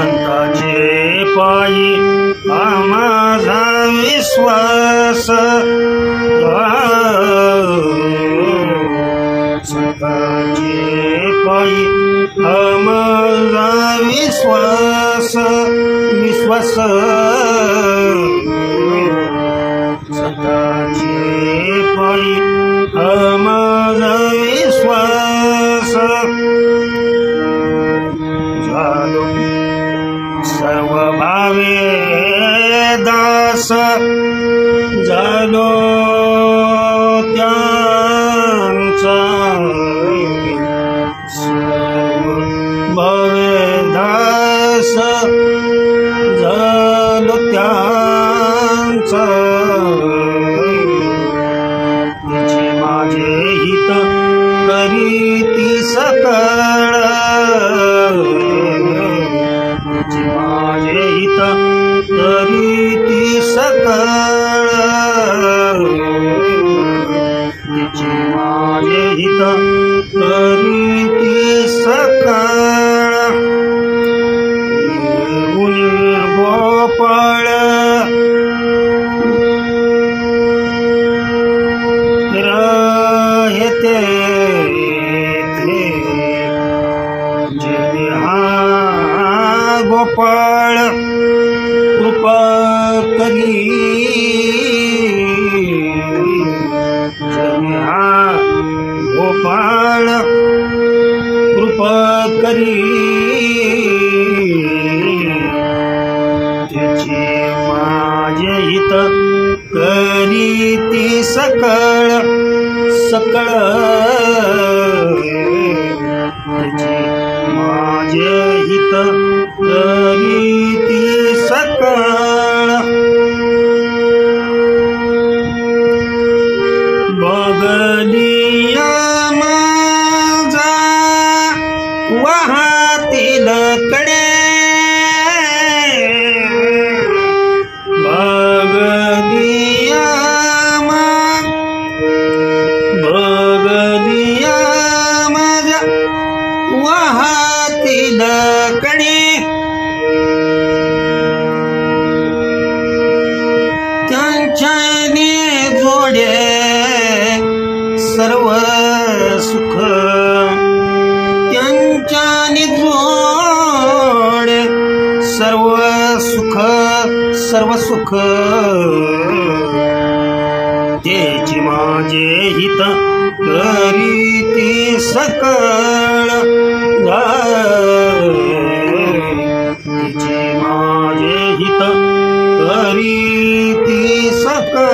संताचे पायी माझा विश्वास संताचे पायी माझा विश्वास विश्वास संताचे पायी माझा विश्वास झालो सर्व भावे दास झालो त्यांचा सर्व भावे दास झालो त्यांचा तिचे माझे हित करीती सकळ माझे हित करीती सकळ तिचे माझे हित करीती सकळ गोपाळ राहते गोपाळ कृपा करी गोपाळ कृपा करी त्याची माझे हित करीती सकळ सकळ त्याची माझे हित करीती सकळ बगलिया माझा वाहतील कडे बगलिया माझा वाहतील कडे त्यांच्याने जोडे सर्व सुख त्यांच्याने जोडे सर्व सुख सर्व सुख त्याची माझे हित करीती सकळ त्याची माझे हित करीती सकळ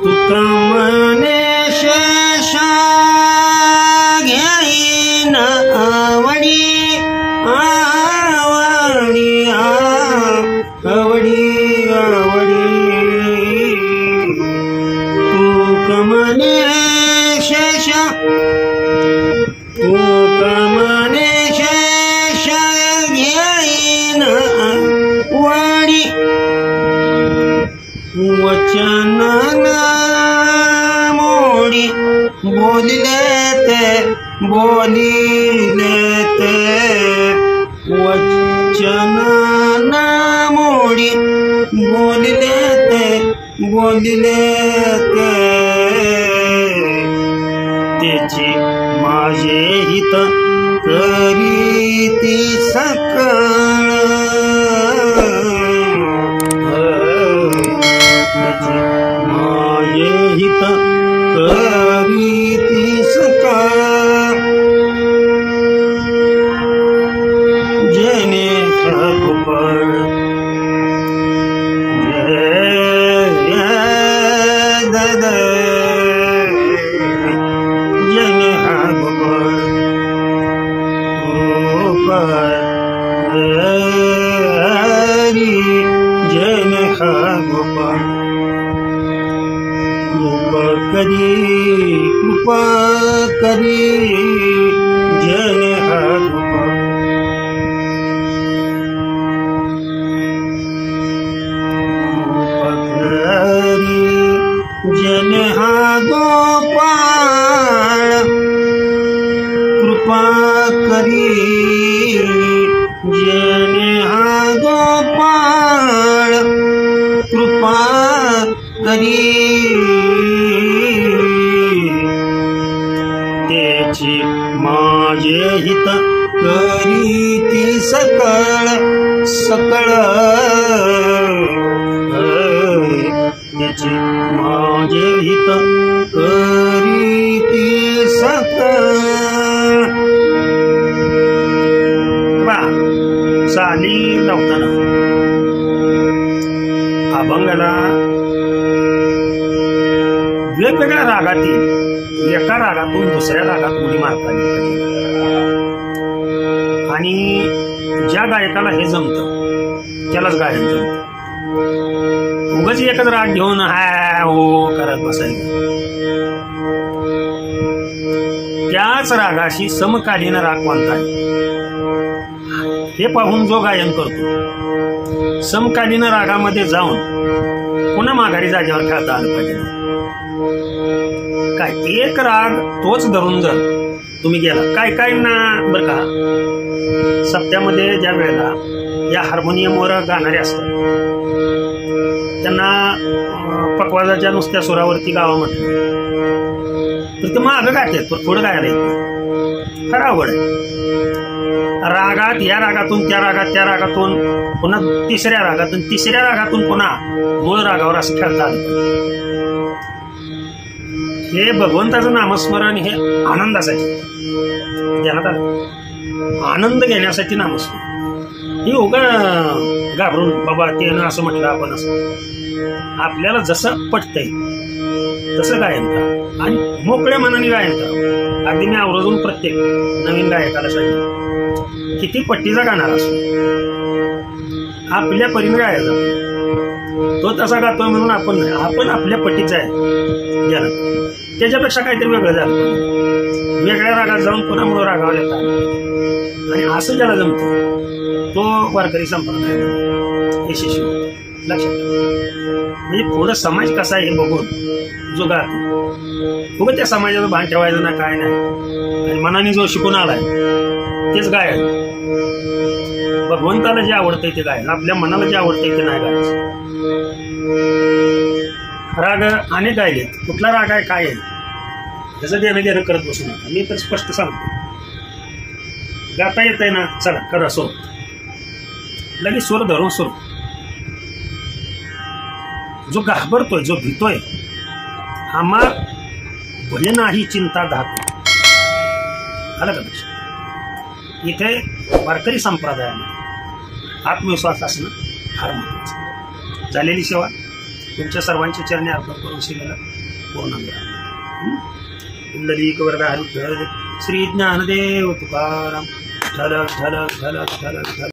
तुका मने शेषा घेईन आवडी आवडी आवडी आवडी तुका मने शेषा तुका मने शेषा घेईन आवडी वचन मोडी बोलिले ते वचन मोडी बोलिले ते त्याची माझे हित करीती सकळ माझे हित करीती सकळ जने गोपाळ जने गोपाळ जने गोपाळ कृपा करी जन जन गोपाळ कृपा कृपा करी जने हा गोपाळ कृपा करी त्याची माझे हित करीती सकळ सकळ त्याची माझे हित करीती सकळ बा साली लावताना अभंगाला वेगवेगळ्या रागातील एका रागातून दुसऱ्या रागात उडी मारता आली पाहिजे आणि ज्या गायकाला हे जमतं त्यालाच गायन जमतं. उगाच एकच राग घेऊन हाय हो करत बसायचं. त्याच रागाशी समकालीन राग कोणता आहे हे पाहून जो गायन करतो समकालीन रागामध्ये जाऊन पुन्हा माघारी जागेवर खेळता आलं पाहिजे. काय एक राग तोच धरून जर तुम्ही गेला काय ना बरं का सप्त्यामध्ये ज्या वेळेला या हार्मोनियमवर गाणारे असतात त्यांना पकवाजाच्या नुसत्या सुरावरती गावा म्हटलं तर ते मागं गाठतात पण पुढं गायला येत नाही. फार अवघड आहे. रागात या रागातून त्या रागातून पुन्हा तिसऱ्या रागातून पुन्हा मूळ रागावर असं खेळता आलं. हे भगवंताचं नामस्मरण हे आनंदासाठी ध्यानात आलं. आनंद घेण्यासाठी नामस्मरण हे उगा घाबरून बाबा ते ना असं म्हटलं आपण असं आपल्याला जसं पटतंय तसं गायन करा आणि मोकळ्या मनाने गायन करा. अगदी मी आवर्जून प्रत्येक नवीन गायकाला सांगितलं किती पट्टीचा गाणार असो आपल्या परीने गायचा. तो तसा गातोय म्हणून आपण नाही, आपण आपल्या पट्टीचा आहे ज्याला त्याच्यापेक्षा काहीतरी वेगळं झालं वेगळ्या रागात जाऊन पुन्हा मूळ रागावर येतात आणि असं ज्याला जमतं तो वारकरी संप्रदाय यशस्वी होतो. लक्षात म्हणजे पुढं समाज कसा आहे हे बघून जो गातो उभं त्या समाजाचं भान ठेवायचं ना काय नाही आणि मनाने जो शिकून आलाय तेच गायन. भगवंताला जे आवडतंय ते गायन आपल्या मनाला जे आवडतंय ते नाही गायचं. राग अनेक गायले कुठला राग आहे काय आहे त्याचं देणं करत बसू नका. मी तर स्पष्ट सांगतो गाता येत आहे ना चला करा सूर लगेच सूर धरून सूर. जो घाबरतोय जो भीतोय आम्हा भय नाही चिंता धातू आलं का लक्षात. इथे वारकरी संप्रदायामध्ये आत्मविश्वास असणं फार महत्वाचं. झालेली सेवा तुमच्या सर्वांच्या चरणी अर्पण करून शिलेला पूर्ण कुंडलिक वरदा श्री ज्ञानदेव तुकाराम झलक झलक झलक झलक झलक.